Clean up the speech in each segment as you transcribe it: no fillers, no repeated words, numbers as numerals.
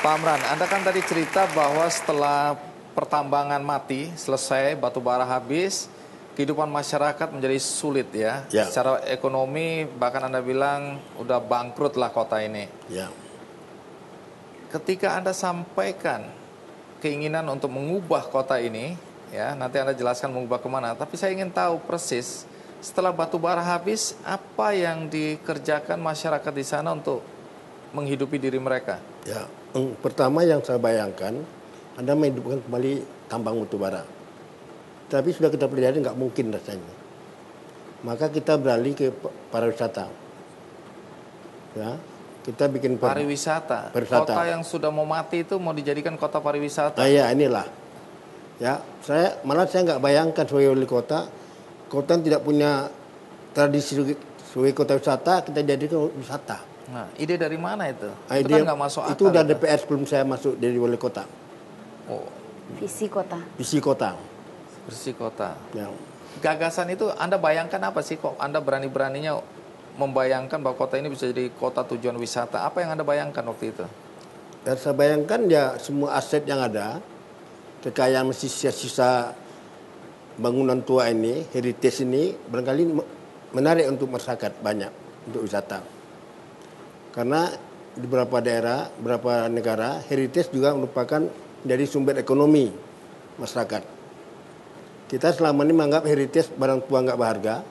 Pak Amran, Anda kan tadi cerita bahwa setelah pertambangan mati, selesai, batu bara habis, kehidupan masyarakat menjadi sulit ya. Ya. Secara ekonomi bahkan Anda bilang udah bangkrut lah kota ini. Ya. Ketika Anda sampaikan keinginan untuk mengubah kota ini, ya nanti Anda jelaskan mengubah kemana. Tapi saya ingin tahu persis setelah batu bara habis, apa yang dikerjakan masyarakat di sana untuk menghidupi diri mereka? Ya. Pertama yang saya bayangkan, Anda menghidupkan kembali tambang batu bara. Tapi sudah kita pelajari nggak mungkin rasanya. Maka kita beralih ke pariwisata. Ya, kita bikin pariwisata. Kota yang sudah mau mati itu mau dijadikan kota pariwisata. Nah ya inilah. Ya, saya nggak bayangkan sebagai wali kota yang tidak punya tradisi sebagai kota wisata, kita jadikan wisata. Nah, ide dari mana itu? Itu kan nggak masuk akal. Itu udah DPR sebelum saya masuk dari wali kota. Oh. Visi kota. Visi kota. Visi kota. Ya. Gagasan itu Anda bayangkan apa sih kok Anda berani-beraninya membayangkan bahwa kota ini bisa jadi kota tujuan wisata? Apa yang Anda bayangkan waktu itu? Dan saya bayangkan ya semua aset yang ada, kekayaan masih sisa-sisa bangunan tua ini, heritage ini, barangkali menarik untuk masyarakat banyak, untuk wisata. Karena di beberapa daerah, beberapa negara, heritage juga merupakan dari sumber ekonomi masyarakat. Kita selama ini menganggap heritage barang tua nggak berharga,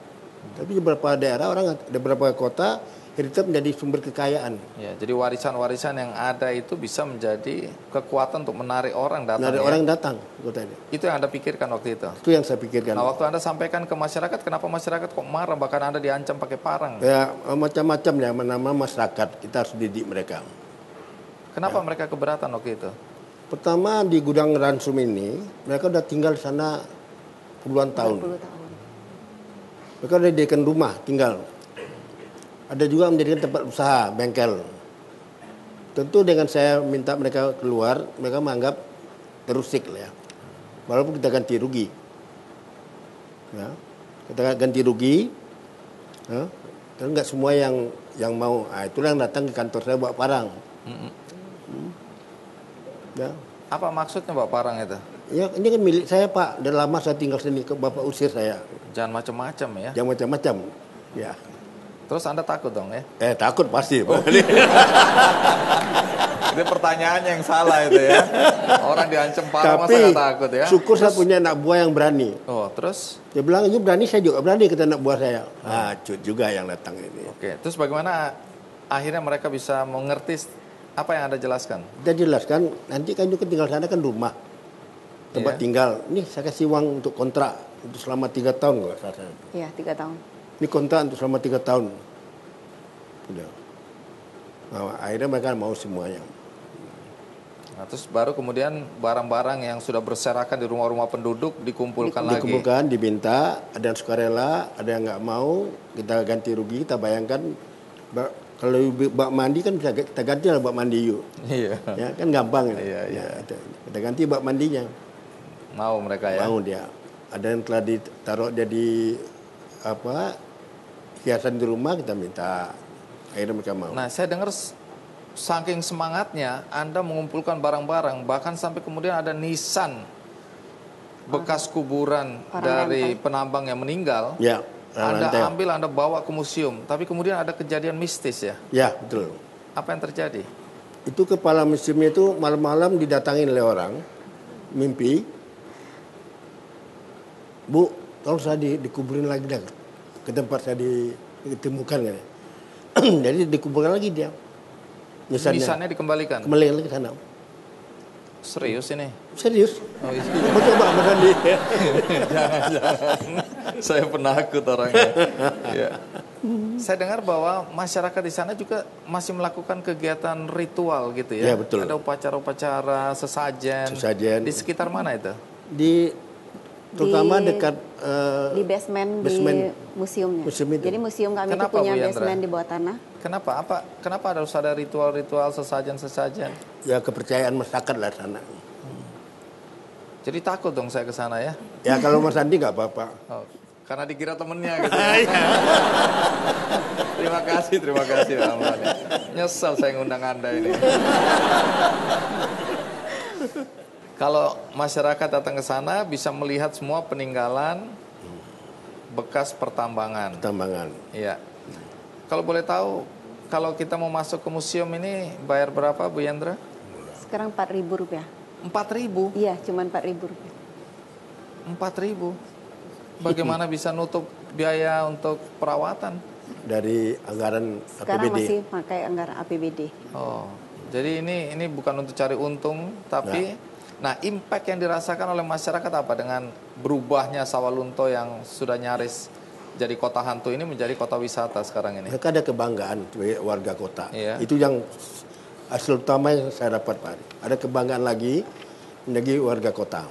tapi di beberapa daerah, di beberapa kota, heritage menjadi sumber kekayaan. Ya, jadi warisan-warisan yang ada itu bisa menjadi kekuatan untuk menarik orang datang. Menarik orang datang, kota ini. Itu yang Anda pikirkan waktu itu? Itu yang saya pikirkan. Nah, waktu Anda sampaikan ke masyarakat, kenapa masyarakat kok marah? Bahkan Anda diancam pakai parang. Ya, macam-macam ya, nama masyarakat. Kita harus didik mereka. Kenapa mereka keberatan waktu itu? Pertama, di gudang Ransum ini, mereka udah tinggal di sana puluhan tahun. Mereka udah dijadikan rumah, tinggal. Ada juga menjadikan tempat usaha, bengkel. Tentu dengan saya minta mereka keluar, mereka menganggap terusik lah ya. Walaupun kita ganti rugi. Ya, kita ganti rugi. Ya, dan nggak semua yang mau. Nah, itulah yang datang ke kantor saya bawa parang. Ya. Apa maksudnya bawa parang itu? Ya, ini kan milik saya Pak. Udah lama saya tinggal sini, ke Bapak usir saya. Jangan macam-macam ya. Jangan macam-macam. Ya. Terus Anda takut dong ya? Takut pasti. Oh. Itu pertanyaannya yang salah itu ya. Orang diancam parang masa nggak takut ya? Syukur saya punya anak buah yang berani. Oh, terus? Dia bilang, "Itu berani, saya juga berani," kata anak buah saya. Cut juga yang datang ini. Oke, terus bagaimana akhirnya mereka bisa mengerti apa yang Anda jelaskan? Kita jelaskan, nanti kan juga tinggal sana kan rumah. Tempat tinggal. Ini saya kasih uang untuk kontrak untuk selama 3 tahun nggak salah. Iya, 3 tahun. Ini kontrak untuk selama 3 tahun. Udah. Nah, akhirnya mereka mau semuanya. Nah, terus baru kemudian barang-barang yang sudah berserakan di rumah-rumah penduduk dikumpulkan lagi. Dikumpulkan, diminta, ada yang sukarela, ada yang nggak mau, kita ganti rugi, kita bayangkan. Kalau bak mandi kan bisa kita ganti lah bak mandi yuk. Iya. Ya, kan gampang. Iya. Ya, kita ganti bak mandinya. Mau mereka ya? Mau dia. Ada yang telah ditaruh jadi hiasan di rumah, kita minta. Akhirnya mereka mau. Nah, saya dengar saking semangatnya Anda mengumpulkan barang-barang, bahkan sampai kemudian ada nisan bekas kuburan dari penambang yang meninggal. Ya. Anda ambil, Anda bawa ke museum, tapi kemudian ada kejadian mistis ya? Ya, betul. Apa yang terjadi? Itu kepala museumnya itu malam-malam didatangin oleh orang, mimpi, "Bu, tolong saya dikuburin lagi dah ke tempat saya ditemukan." Kan. Jadi dikuburkan lagi dia. Nisannya dikembalikan? Kembali lagi ke sana. Serius ini? Serius. Oh, iya. Mau coba Mas Andi? Jangan-jangan. Saya penakut orangnya. Ya. Saya dengar bahwa masyarakat di sana juga masih melakukan kegiatan ritual gitu ya? Ya, betul. Ada upacara-upacara, sesajen. Di sekitar mana itu? Terutama dekat di basement di museumnya. Museum itu. Jadi museum kami itu Kenapa, punya Bu Yandra? basement di bawah tanah. Kenapa harus ada ritual-ritual sesajen-sesajen? Ya kepercayaan masyarakat lah sana. Jadi takut dong saya ke sana ya? Ya kalau Mas Andi nggak apa-apa. Oh, karena dikira temennya gitu. Ya? Terima kasih Pak Amran. Nyesel saya ngundang Anda ini. Kalau masyarakat datang ke sana bisa melihat semua peninggalan bekas pertambangan. Tambangan. Iya. Kalau boleh tahu, kalau kita mau masuk ke museum ini bayar berapa, Bu Yandra? Sekarang Rp4.000. 4.000. Iya, cuma Rp4.000. 4.000. Bagaimana bisa nutup biaya untuk perawatan? Dari anggaran Sekarang APBD. masih pakai anggaran APBD. Oh, jadi ini bukan untuk cari untung, tapi nah impact yang dirasakan oleh masyarakat apa dengan berubahnya Sawalunto yang sudah nyaris jadi kota hantu ini menjadi kota wisata sekarang ini? Mereka ada kebanggaan sebagai warga kota. Iya. Itu yang hasil utama yang saya dapat, Pak. Ada kebanggaan lagi menjadi warga kota.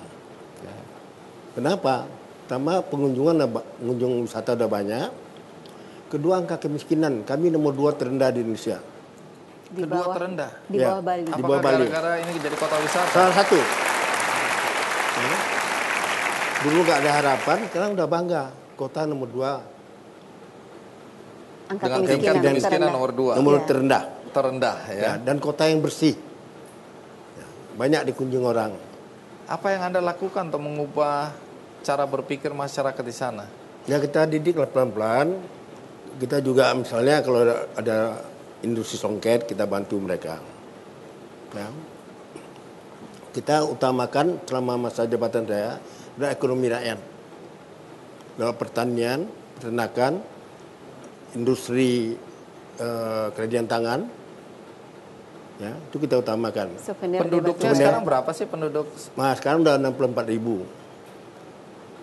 Kenapa? Pertama, pengunjung wisata udah banyak. Kedua, angka kemiskinan. Kami nomor 2 terendah di Indonesia. Di Kedua bawah, terendah. Di Ya. bawah Bali. Di Apakah bawah Bali. gara-gara ini jadi kota wisata? Salah satu. Dulu nggak ada harapan, sekarang udah bangga. Kota nomor 2. Angka Dengan tingkat kemiskinan kemiskinan terendah. nomor 2. Nomor Iya. terendah. Terendah ya. Ya, dan kota yang bersih. Ya, banyak dikunjungi orang. Apa yang Anda lakukan untuk mengubah cara berpikir masyarakat di sana? Ya, kita didik pelan-pelan. Kita juga misalnya kalau ada industri songket, kita bantu mereka. Ya. Kita utamakan selama masa jabatan saya adalah ekonomi rakyat. Dalam pertanian, peternakan, industri kerajinan tangan, ya itu kita utamakan. Souvenir Penduduknya bebas sekarang berapa sih penduduk? Nah, sekarang udah 64.000.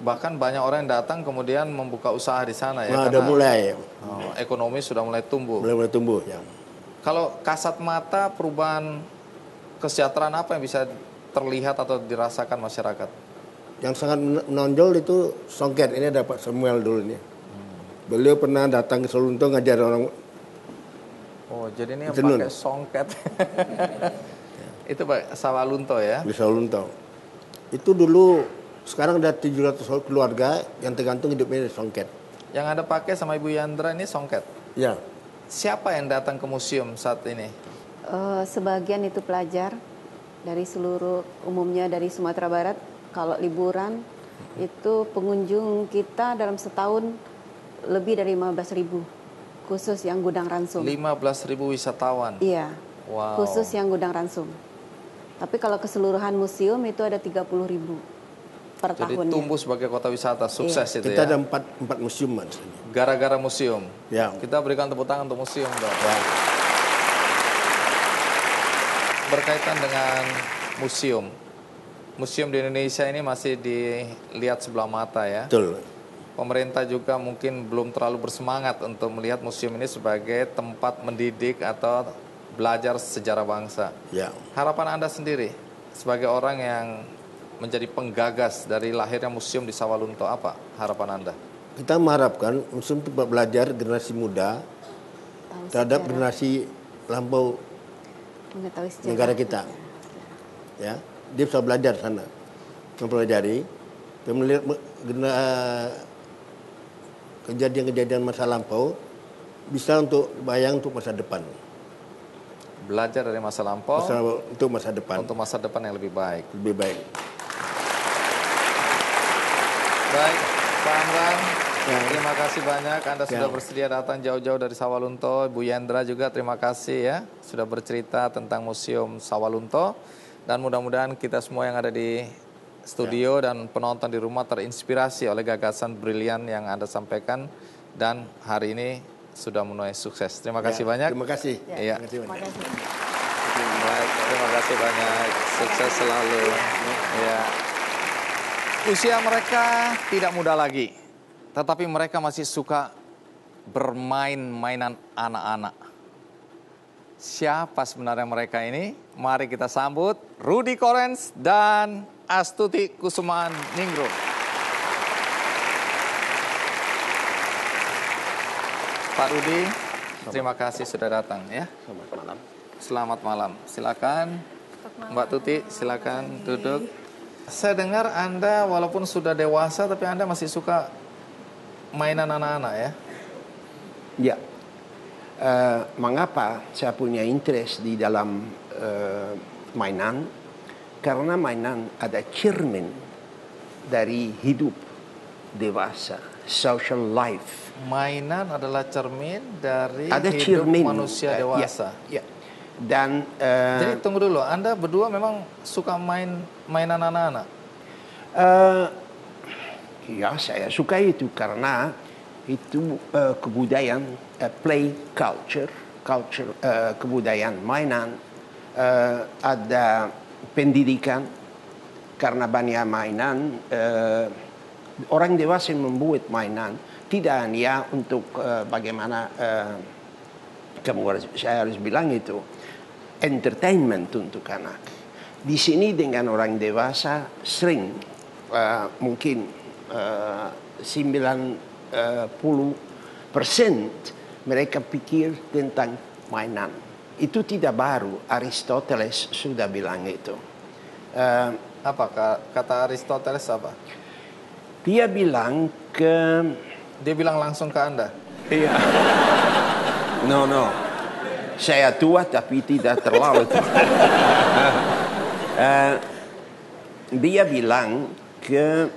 Bahkan banyak orang yang datang kemudian membuka usaha di sana ya. Nah, udah mulai Ekonomi sudah mulai tumbuh. mulai tumbuh. Ya. Kalau kasat mata perubahan kesejahteraan apa yang bisa terlihat atau dirasakan masyarakat? Yang sangat menonjol itu songket. Ini ada Pak Samuel dulu nih. Beliau pernah datang ke Sawalunto ngajar orang. Oh, jadi ini yang Tenun. pakai songket. Itu Pak Sawalunto ya. Di Sawalunto. Itu dulu sekarang ada 700 keluarga yang tergantung hidupnya dari songket. Yang Anda pakai sama Ibu Yandra ini songket. Ya. Siapa yang datang ke museum saat ini? Sebagian itu pelajar dari seluruh umumnya dari Sumatera Barat. Kalau liburan itu pengunjung kita dalam setahun lebih dari 15.000, khusus yang Gudang Ransum. 15.000 wisatawan. Iya, Wow. khusus yang Gudang Ransum. Tapi kalau keseluruhan museum itu ada 30.000 per Jadi tahunnya. tumbuh sebagai kota wisata, sukses itu Kita ya. ada empat museum di sini. Gara-gara museum. Ya. Kita berikan tepuk tangan untuk museum dong. Berkaitan dengan museum. Museum di Indonesia ini masih dilihat sebelah mata ya. Betul. Pemerintah juga mungkin belum terlalu bersemangat untuk melihat museum ini sebagai tempat mendidik atau belajar sejarah bangsa. Ya. Harapan Anda sendiri sebagai orang yang menjadi penggagas dari lahirnya museum di Sawalunto, apa harapan Anda? Kita mengharapkan museum itu belajar generasi muda Tahu terhadap sejarah, generasi lampau mengetahui sejarah negara kita. Ya, dia bisa belajar sana, mempelajari, dan melihat kejadian-kejadian masa lampau bisa untuk bayang untuk masa depan. Belajar dari masa lampau Untuk masa depan untuk masa depan yang lebih baik. lebih baik. Baik, Pak Amran, Ya. terima kasih banyak Anda sudah Ya. bersedia datang jauh-jauh dari Sawalunto. Bu Yandra juga terima kasih ya sudah bercerita tentang Museum Sawalunto. Dan mudah-mudahan kita semua yang ada di studio dan penonton di rumah terinspirasi oleh gagasan brilian yang Anda sampaikan. Dan hari ini sudah menuai sukses. Terima kasih banyak. Terima kasih. Iya. Terima kasih banyak. Terima kasih. Baik, terima kasih banyak. Sukses selalu. Ya. Usia mereka tidak muda lagi, tetapi mereka masih suka bermain mainan anak-anak. Siapa sebenarnya mereka ini? Mari kita sambut Rudy Korens dan Astuti Kusumaan Ningrum. Pak Rudy, terima kasih sudah datang ya. Selamat malam. Selamat malam. Silakan. Mbak Tuti, silakan duduk. Saya dengar Anda walaupun sudah dewasa tapi Anda masih suka mainan anak-anak ya? Ya, Mengapa saya punya interest di dalam mainan? Karena mainan ada cermin dari hidup dewasa, social life. Mainan adalah cermin dari Ada hidup cermin manusia dewasa. Ya. Dan Jadi tunggu dulu, Anda berdua memang suka mainan anak-anak? ya saya suka itu karena itu kebudayaan play culture kebudayaan mainan, ada pendidikan karena banyak mainan. Orang dewasa yang membuat mainan tidak hanya untuk bagaimana saya harus bilang itu entertainment untuk anak. Di sini dengan orang dewasa sering mungkin 90% mereka pikir tentang mainan. Itu tidak baru, Aristoteles sudah bilang itu. Apa kata Aristoteles apa? Dia bilang Dia bilang langsung ke Anda? iya. No. Saya tua tapi tidak terlalu tua. Dia bilang ke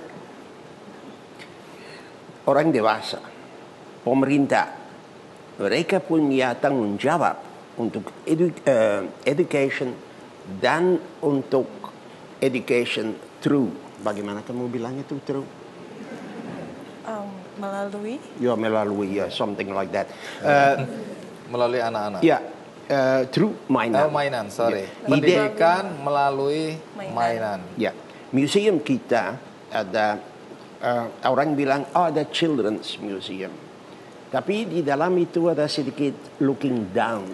orang dewasa, pemerintah, mereka punya tanggung jawab untuk education dan untuk education through. Bagaimana kamu bilang itu through? Melalui. Ya, melalui, something like that. Melalui anak-anak? Ya, through mainan. Mainan, sorry. Ya. Pendidikan melalui mainan. Ya, museum kita ada orang bilang ada children's museum, tapi di dalam itu ada sedikit looking down.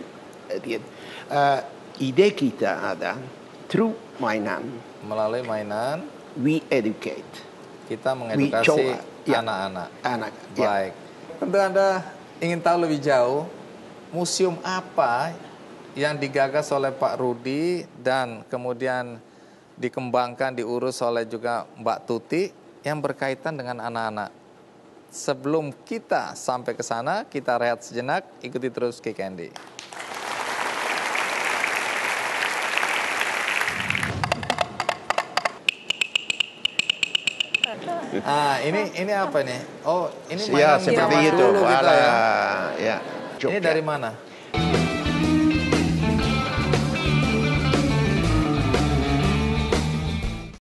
Ide kita ada through mainan. Melalui mainan, We educate. kita mengedukasi anak-anak. Baik. Tentu Anda ingin tahu lebih jauh, museum apa yang digagas oleh Pak Rudi dan kemudian dikembangkan, diurus oleh juga Mbak Tuti yang berkaitan dengan anak-anak. Sebelum kita sampai ke sana, kita rehat sejenak, ikuti terus Kick Andy. Ini apa nih? Oh, ini mainan seperti zaman itu. dulu gitu ya. Ya. Ini dari mana?